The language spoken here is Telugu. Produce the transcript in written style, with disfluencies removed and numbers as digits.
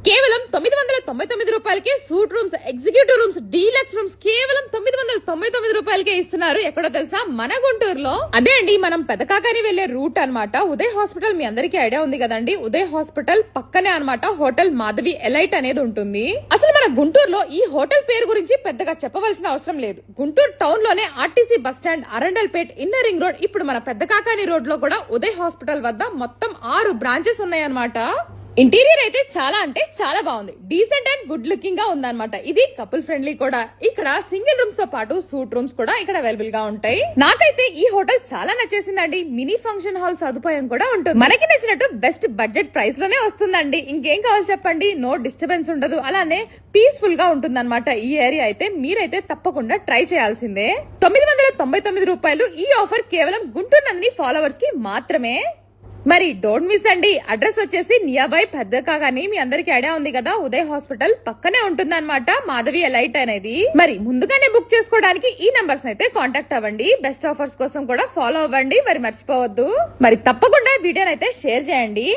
కేవలం 999 రూపాయలకే suit rooms, executive rooms, deluxe rooms కేవలం 999 రూపాయలకే ఇస్తున్నారు. ఎక్కడో తెలుసా? మన గుంటూరులో. అదే అండి మనం పెదకాకాని వెళ్లే రూట్ అన్నమాట. ఉదయ్ హాస్పిటల్ మీ అందరికీ ఐడియా ఉంది కదండి. ఉదయ్ హాస్పిటల్ పక్కనే అన్నమాట హోటల్ మాధవి ఎలైట్ అనేది ఉంటుంది. అసలు మన గుంటూరులో ఈ హోటల్ పేరు గురించి పెద్దగా చెప్పవలసిన అవసరం లేదు. గుంటూరు టౌన్ లోనే RTC bus stand, Arundelpet, inner ring road, ఇప్పుడు మన పెద్దకాకాని రోడ్ లో కూడా ఉదయ్ హాస్పిటల్ వద్ద మొత్తం 6 బ్రాంచెస్ ఉన్నాయన్నమాట. ఇంటీరియర్ అయితే చాలా అంటే చాలా బాగుంది. డీసెంట్ అండ్ గుడ్ లుకింగ్ గా ఉందన్నమాట. ఇది కపుల్ ఫ్రెండ్లీ కూడా. ఇక్కడ సింగిల్ రూమ్స్ తో పాటు సూట్ రూమ్స్ కూడా ఇక్కడ అవైలబుల్ గా ఉంటాయి. నాకైతే ఈ హోటల్ చాలా నచ్చేసిందండి. మినీ ఫంక్షన్ హాల్ సదుపాయం కూడా ఉంటుంది. మనకి నచ్చినట్టు బెస్ట్ బడ్జెట్ ప్రైస్ లోనే వస్తుందండి. ఇంకేం కావాలి చెప్పండి. నో డిస్టర్బెన్స్ ఉండదు. అలానే పీస్ఫుల్ గా ఉంటుందన్నమాట. ఈ ఏరియా అయితే మీరైతే తప్పకుండా ట్రై చేయాల్సిందే. 999 రూపాయలు. ఈ ఆఫర్ కేవలం గుంటూరు నందిని ఫాలోవర్స్ కి మాత్రమే. మరి డోంట్ మిస్ అండి. అడ్రస్ వచ్చేసి నియర్ బై పెద్దకాకాని. మీ అందరికి ఐడియా ఉంది కదా, ఉదయ్ హాస్పిటల్ పక్కనే ఉంటుంది అనమాట మాధవి ఎలైట్ అనేది. మరి ముందుగానే బుక్ చేసుకోవడానికి ఈ నంబర్స్ అయితే కాంటాక్ట్ అవ్వండి. బెస్ట్ ఆఫర్స్ కోసం కూడా ఫాలో అవ్వండి. మరి మర్చిపోవద్దు. మరి తప్పకుండా వీడియోనైతే షేర్ చేయండి.